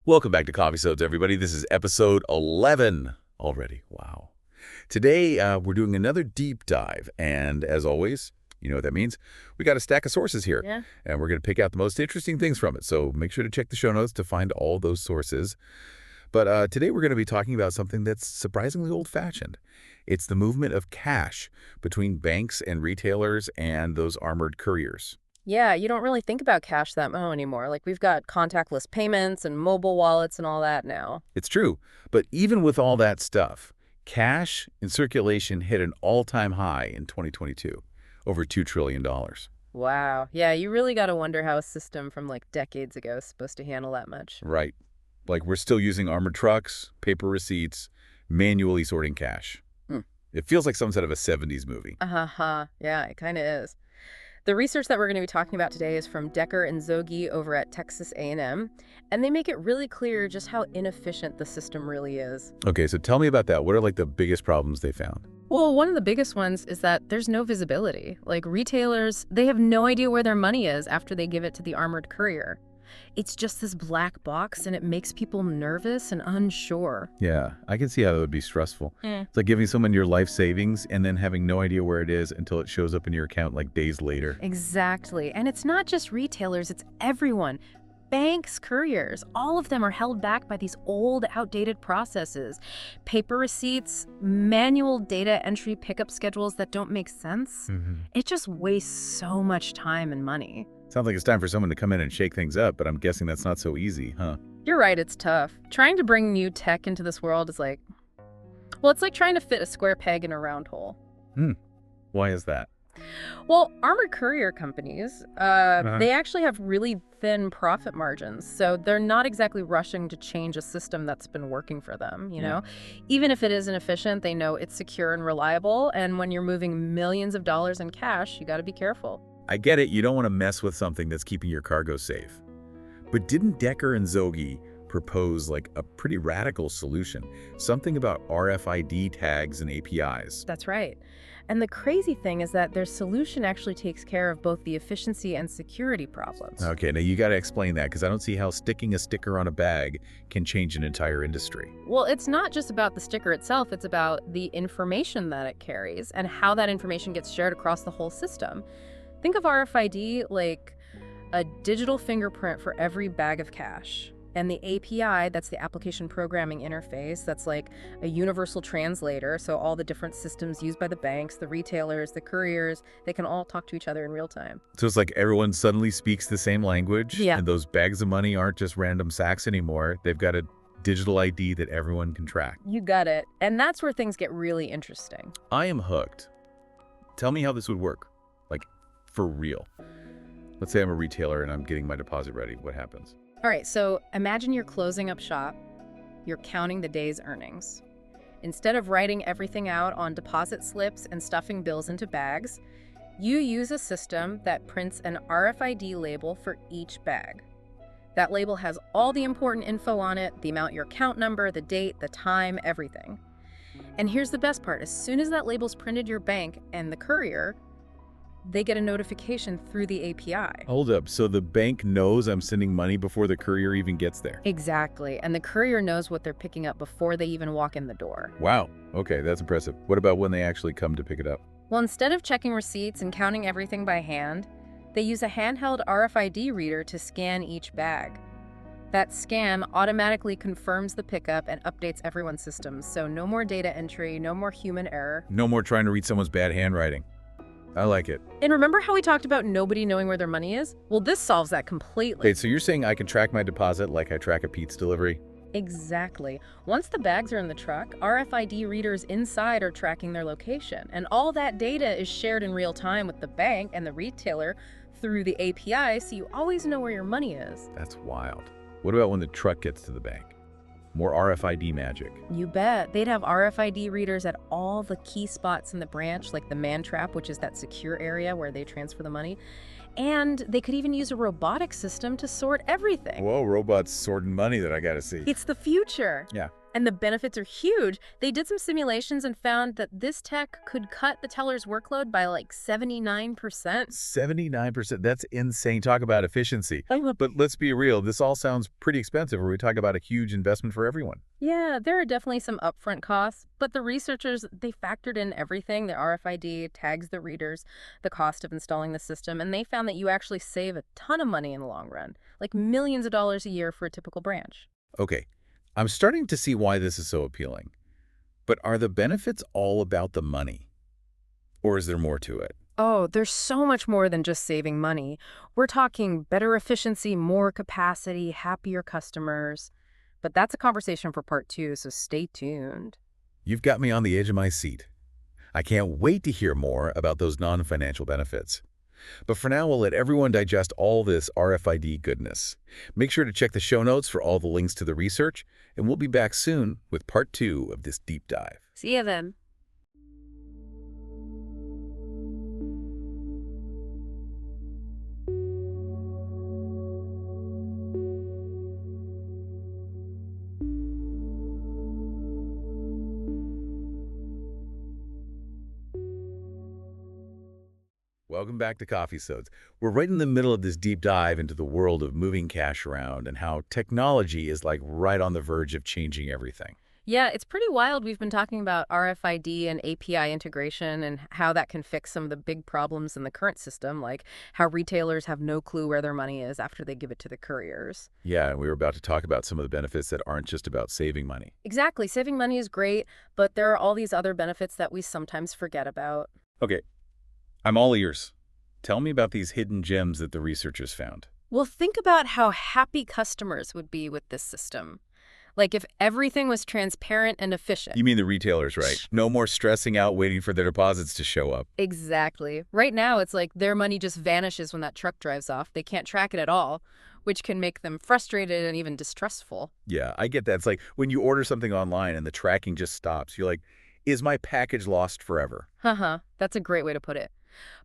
Welcome back to Coffeesodes, everybody. This is episode 11 already. Wow. Today, we're doing another deep dive, and as always, you know what that means. We got a stack of sources here, and we're going to pick out the most interesting things from it, so make sure to check the show notes to find all those sources. But today we're going to be talking about something that's surprisingly old-fashioned. It's the movement of cash between banks and retailers and those armored couriers. Yeah, you don't really think about cash that much anymore. Like, we've got contactless payments and mobile wallets and all that now. It's true, but even with all that stuff, cash in circulation hit an all-time high in 2022, over $2 trillion. Wow. Yeah, you really got to wonder how a system from like decades ago is supposed to handle that much. Right. Like we're still using armored trucks, paper receipts, manually sorting cash. It feels like some sort of a 70s movie. Yeah, it kind of is. The research that we're going to be talking about today is from Decker and Zogi over at Texas A&M, and they make it really clear just how inefficient the system really is. Okay, so tell me about that. What are like the biggest problems they found? Well, one of the biggest ones is that there's no visibility. Like, retailers, they have no idea where their money is after they give it to the armored courier. It's just this black box, and it makes people nervous and unsure. Yeah, I can see how that would be stressful. It's like giving someone your life savings and then having no idea where it is until it shows up in your account like days later. Exactly. And it's not just retailers, it's everyone. Banks, couriers, all of them are held back by these old, outdated processes. Paper receipts, manual data entry pickup schedules that don't make sense. It just wastes so much time and money. Sounds like it's time for someone to come in and shake things up, but I'm guessing that's not so easy, huh? You're right, it's tough. Trying to bring new tech into this world is like, well, it's like trying to fit a square peg in a round hole. Why is that? Well, armored courier companies, they actually have really thin profit margins, so they're not exactly rushing to change a system that's been working for them, you know? Even if it is inefficient, they know it's secure and reliable, and when you're moving millions of dollars in cash, you got to be careful. I get it, you don't want to mess with something that's keeping your cargo safe. But didn't Decker and Zogi propose like a pretty radical solution? Something about RFID tags and APIs. That's right. And the crazy thing is that their solution actually takes care of both the efficiency and security problems. Okay, now you got to explain that because I don't see how sticking a sticker on a bag can change an entire industry. Well, it's not just about the sticker itself, it's about the information that it carries and how that information gets shared across the whole system. Think of RFID like a digital fingerprint for every bag of cash. And the API, that's the application programming interface, that's like a universal translator, so all the different systems used by the banks, the retailers, the couriers, they can all talk to each other in real time. So it's like everyone suddenly speaks the same language, Yeah. and those bags of money aren't just random sacks anymore. They've got a digital ID that everyone can track. You got it. And that's where things get really interesting. I am hooked. Tell me how this would work, like for real. Let's say I'm a retailer and I'm getting my deposit ready. What happens? All right, so imagine you're closing up shop. You're counting the day's earnings. Instead of writing everything out on deposit slips and stuffing bills into bags, you use a system that prints an RFID label for each bag. That label has all the important info on it, the amount, your account number, the date, the time, everything. And here's the best part. As soon as that label's printed, your bank and the courier, they get a notification through the API. Hold up. So the bank knows I'm sending money before the courier even gets there? Exactly. And the courier knows what they're picking up before they even walk in the door. Wow. Okay, that's impressive. What about when they actually come to pick it up? Well, instead of checking receipts and counting everything by hand, they use a handheld RFID reader to scan each bag. That scan automatically confirms the pickup and updates everyone's systems, so no more data entry, no more human error. No more trying to read someone's bad handwriting. I like it. And remember how we talked about nobody knowing where their money is? Well, this solves that completely. Wait, so you're saying I can track my deposit like I track a pizza delivery? Exactly. Once the bags are in the truck, RFID readers inside are tracking their location, and all that data is shared in real time with the bank and the retailer through the API, so you always know where your money is. That's wild. What about when the truck gets to the bank? More RFID magic. You bet. They'd have RFID readers at all the key spots in the branch, like the man trap, which is that secure area where they transfer the money. And they could even use a robotic system to sort everything. Whoa, robots sorting money that I gotta see. It's the future. Yeah. And the benefits are huge. They did some simulations and found that this tech could cut the teller's workload by like 79%. 79%. That's insane. Talk about efficiency. Oh. But let's be real. This all sounds pretty expensive. Are we talking about a huge investment for everyone? Yeah, there are definitely some upfront costs, but the researchers, they factored in everything, the RFID, tags the readers, the cost of installing the system, and they found that you actually save a ton of money in the long run, like millions of dollars a year for a typical branch. Okay. I'm starting to see why this is so appealing. But are the benefits all about the money? Or is there more to it? Oh, there's so much more than just saving money. We're talking better efficiency, more capacity, happier customers. But that's a conversation for part 2, so stay tuned. You've got me on the edge of my seat. I can't wait to hear more about those non-financial benefits. But for now, we'll let everyone digest all this RFID goodness. Make sure to check the show notes for all the links to the research, and we'll be back soon with part 2 of this deep dive. See you then. Welcome back to Coffeesodes. We're right in the middle of this deep dive into the world of moving cash around and how technology is like right on the verge of changing everything. Yeah, it's pretty wild. We've been talking about RFID and API integration and how that can fix some of the big problems in the current system, like how retailers have no clue where their money is after they give it to the couriers. Yeah, and we were about to talk about some of the benefits that aren't just about saving money. Exactly. Saving money is great, but there are all these other benefits that we sometimes forget about. Okay, I'm all ears. Tell me about these hidden gems that the researchers found. Well, think about how happy customers would be with this system. Like if everything was transparent and efficient. You mean the retailers, right? No more stressing out waiting for their deposits to show up. Exactly. Right now, it's like their money just vanishes when that truck drives off. They can't track it at all, which can make them frustrated and even distrustful. Yeah, I get that. It's like when you order something online and the tracking just stops. You're like, is my package lost forever? Haha, that's a great way to put it.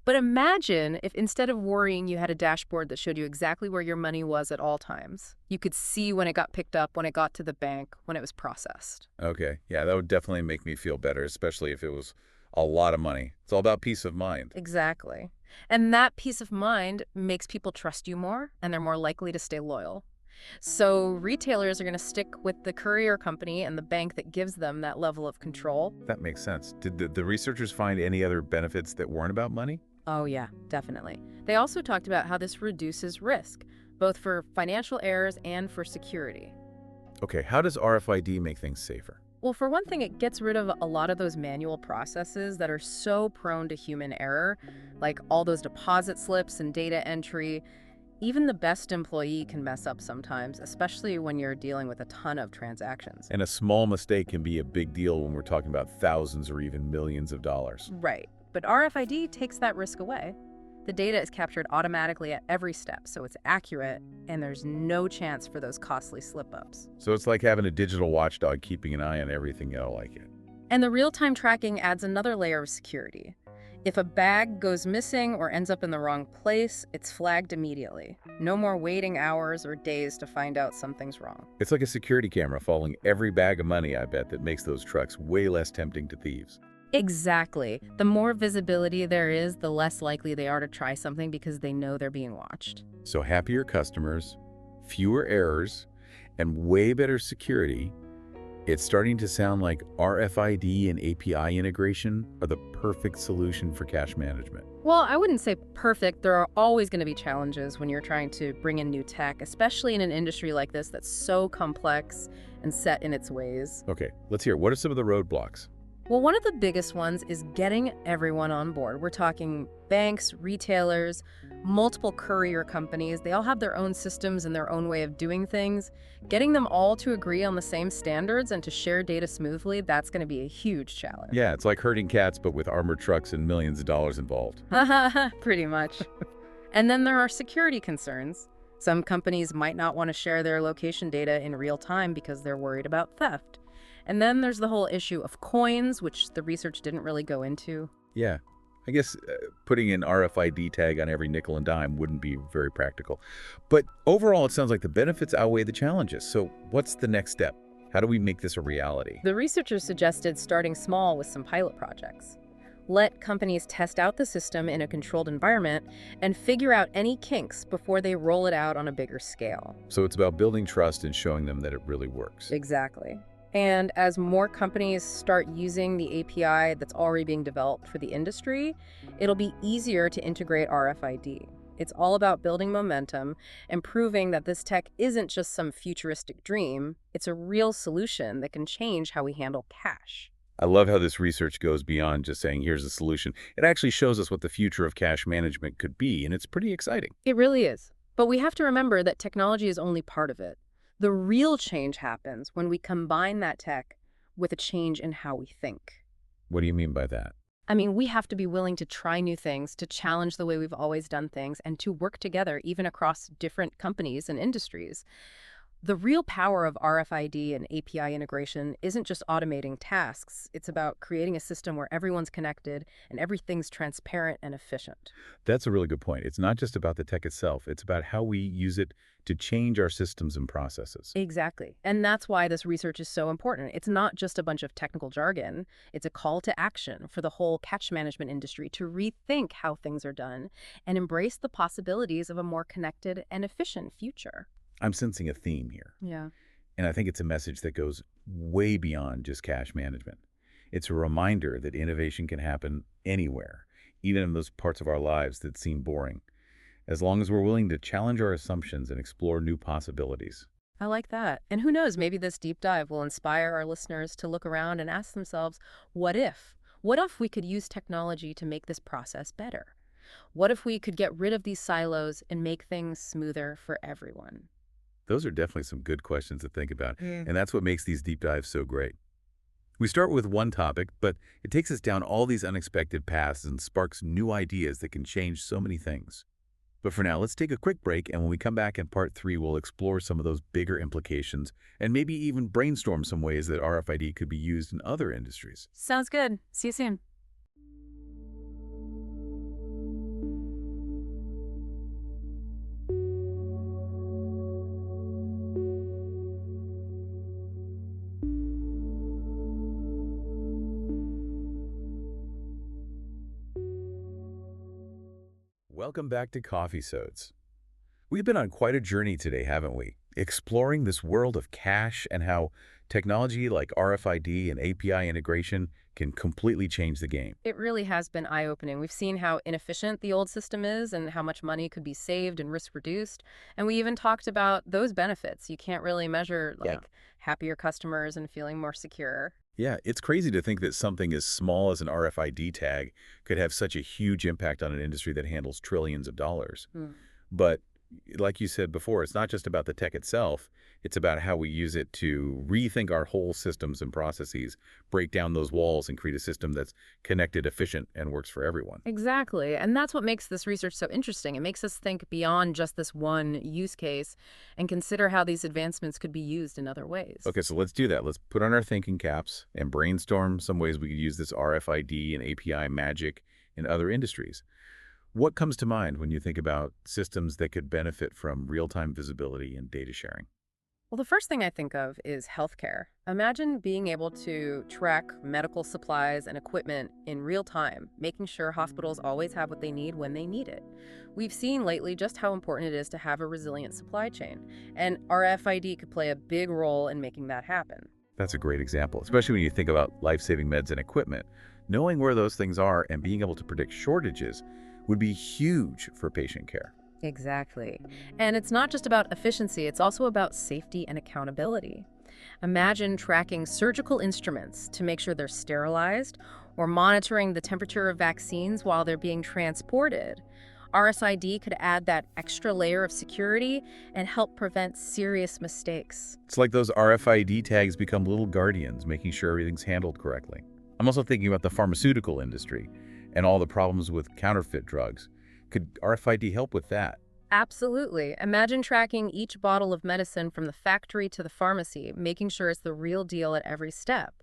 But imagine if instead of worrying, you had a dashboard that showed you exactly where your money was at all times. You could see when it got picked up, when it got to the bank, when it was processed. Okay, yeah, that would definitely make me feel better, especially if it was a lot of money. It's all about peace of mind. Exactly. And that peace of mind makes people trust you more, and they're more likely to stay loyal. So retailers are going to stick with the courier company and the bank that gives them that level of control. That makes sense. Did the researchers find any other benefits that weren't about money? Oh, yeah, definitely. They also talked about how this reduces risk, both for financial errors and for security. Okay, how does RFID make things safer? Well, for one thing, it gets rid of a lot of those manual processes that are so prone to human error, like all those deposit slips and data entry. Even the best employee can mess up sometimes, especially when you're dealing with a ton of transactions. And a small mistake can be a big deal when we're talking about thousands or even millions of dollars. Right. But RFID takes that risk away. The data is captured automatically at every step, so it's accurate, and there's no chance for those costly slip-ups. So it's like having a digital watchdog keeping an eye on everything like it. And the real-time tracking adds another layer of security. If a bag goes missing or ends up in the wrong place, it's flagged immediately. No more waiting hours or days to find out something's wrong. It's like a security camera following every bag of money, I bet, that makes those trucks way less tempting to thieves. Exactly. The more visibility there is, the less likely they are to try something because they know they're being watched. So happier customers, fewer errors, and way better security. It's starting to sound like RFID and API integration are the perfect solution for cash management. Well, I wouldn't say perfect. There are always going to be challenges when you're trying to bring in new tech, especially in an industry like this that's so complex and set in its ways. Okay, let's hear. What are some of the roadblocks? Well, one of the biggest ones is getting everyone on board. We're talking banks, retailers, multiple courier companies. They all have their own systems and their own way of doing things. Getting them all to agree on the same standards and to share data smoothly, that's going to be a huge challenge. Yeah, it's like herding cats, but with armored trucks and millions of dollars involved. Pretty much. And then there are security concerns. Some companies might not want to share their location data in real time because they're worried about theft. And then there's the whole issue of coins, which the research didn't really go into. Yeah, I guess putting an RFID tag on every nickel and dime wouldn't be very practical. But overall, it sounds like the benefits outweigh the challenges. So what's the next step? How do we make this a reality? The researchers suggested starting small with some pilot projects. Let companies test out the system in a controlled environment and figure out any kinks before they roll it out on a bigger scale. So it's about building trust and showing them that it really works. Exactly. And as more companies start using the API that's already being developed for the industry, it'll be easier to integrate RFID. It's all about building momentum and proving that this tech isn't just some futuristic dream, it's a real solution that can change how we handle cash. I love how this research goes beyond just saying, here's a solution. It actually shows us what the future of cash management could be, and it's pretty exciting. It really is. But we have to remember that technology is only part of it. The real change happens when we combine that tech with a change in how we think. What do you mean by that? I mean, we have to be willing to try new things, to challenge the way we've always done things, and to work together even across different companies and industries. The real power of RFID and API integration isn't just automating tasks. It's about creating a system where everyone's connected and everything's transparent and efficient. That's a really good point. It's not just about the tech itself. It's about how we use it to change our systems and processes. Exactly. And that's why this research is so important. It's not just a bunch of technical jargon. It's a call to action for the whole cash management industry to rethink how things are done and embrace the possibilities of a more connected and efficient future. I'm sensing a theme here, Yeah. and I think it's a message that goes way beyond just cash management. It's a reminder that innovation can happen anywhere, even in those parts of our lives that seem boring, as long as we're willing to challenge our assumptions and explore new possibilities. I like that. And who knows, maybe this deep dive will inspire our listeners to look around and ask themselves, what if? What if we could use technology to make this process better? What if we could get rid of these silos and make things smoother for everyone? Those are definitely some good questions to think about, and that's what makes these deep dives so great. We start with one topic, but it takes us down all these unexpected paths and sparks new ideas that can change so many things. But for now, let's take a quick break, and when we come back in part 3, we'll explore some of those bigger implications and maybe even brainstorm some ways that RFID could be used in other industries. Sounds good. See you soon. Welcome back to Coffeesodes. We've been on quite a journey today, haven't we? Exploring this world of cash and how technology like RFID and API integration can completely change the game. It really has been eye-opening. We've seen how inefficient the old system is and how much money could be saved and risk reduced. And we even talked about those benefits. You can't really measure happier customers and feeling more secure. Yeah, it's crazy to think that something as small as an RFID tag could have such a huge impact on an industry that handles trillions of dollars. But like you said before, it's not just about the tech itself. It's about how we use it to rethink our whole systems and processes, break down those walls, and create a system that's connected, efficient, and works for everyone. Exactly. And that's what makes this research so interesting. It makes us think beyond just this one use case and consider how these advancements could be used in other ways. Okay, so let's do that. Let's put on our thinking caps and brainstorm some ways we could use this RFID and API magic in other industries. What comes to mind when you think about systems that could benefit from real-time visibility and data sharing? Well, the first thing I think of is healthcare. Imagine being able to track medical supplies and equipment in real time, making sure hospitals always have what they need when they need it. We've seen lately just how important it is to have a resilient supply chain, and RFID could play a big role in making that happen. That's a great example, especially when you think about life-saving meds and equipment. Knowing where those things are and being able to predict shortages would be huge for patient care. Exactly. And it's not just about efficiency, it's also about safety and accountability. Imagine tracking surgical instruments to make sure they're sterilized or monitoring the temperature of vaccines while they're being transported. RFID could add that extra layer of security and help prevent serious mistakes. It's like those RFID tags become little guardians, making sure everything's handled correctly. I'm also thinking about the pharmaceutical industry and all the problems with counterfeit drugs. Could RFID help with that? Absolutely. Imagine tracking each bottle of medicine from the factory to the pharmacy, making sure it's the real deal at every step.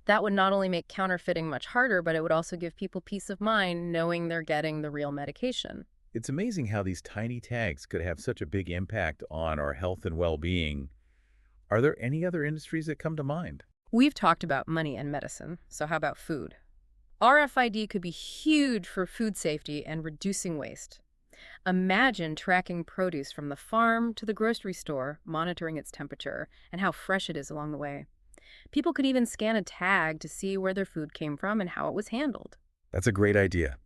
That would not only make counterfeiting much harder, but it would also give people peace of mind knowing they're getting the real medication. It's amazing how these tiny tags could have such a big impact on our health and well-being Are there any other industries that come to mind? We've talked about money and medicine, so how about food? RFID could be huge for food safety and reducing waste. Imagine tracking produce from the farm to the grocery store, monitoring its temperature and how fresh it is along the way. People could even scan a tag to see where their food came from and how it was handled. That's a great idea.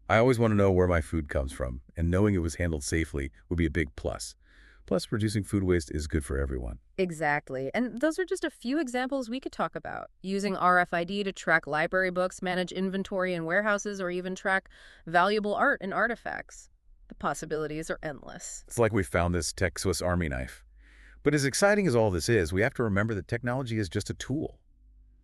I always want to know where my food comes from, and knowing it was handled safely would be a big plus. Plus, reducing food waste is good for everyone. Exactly. And those are just a few examples we could talk about. Using RFID to track library books, manage inventory in warehouses, or even track valuable art and artifacts. The possibilities are endless. It's like we found this tech Swiss Army knife. But as exciting as all this is, we have to remember that technology is just a tool.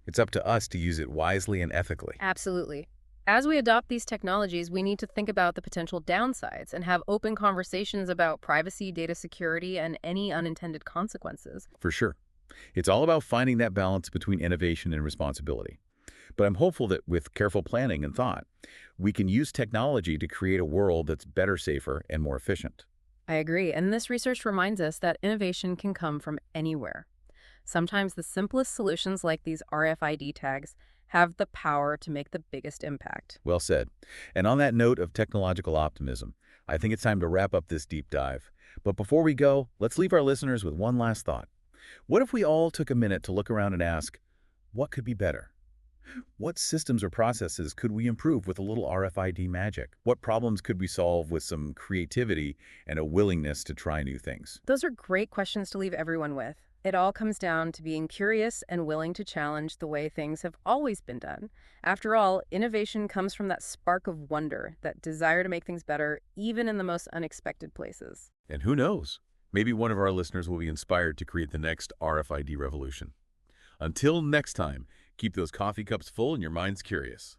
It's up to us to use it wisely and ethically. Absolutely. As we adopt these technologies, we need to think about the potential downsides and have open conversations about privacy, data security, and any unintended consequences. For sure. It's all about finding that balance between innovation and responsibility. But I'm hopeful that with careful planning and thought, we can use technology to create a world that's better, safer, and more efficient. I agree, and this research reminds us that innovation can come from anywhere. Sometimes the simplest solutions like these RFID tags have the power to make the biggest impact. Well said. And on that note of technological optimism, I think it's time to wrap up this deep dive. But before we go, let's leave our listeners with one last thought. What if we all took a minute to look around and ask, what could be better? What systems or processes could we improve with a little RFID magic? What problems could we solve with some creativity and a willingness to try new things? Those are great questions to leave everyone with. It all comes down to being curious and willing to challenge the way things have always been done. After all, innovation comes from that spark of wonder, that desire to make things better, even in the most unexpected places. And who knows? Maybe one of our listeners will be inspired to create the next RFID revolution. Until next time, keep those coffee cups full and your minds curious.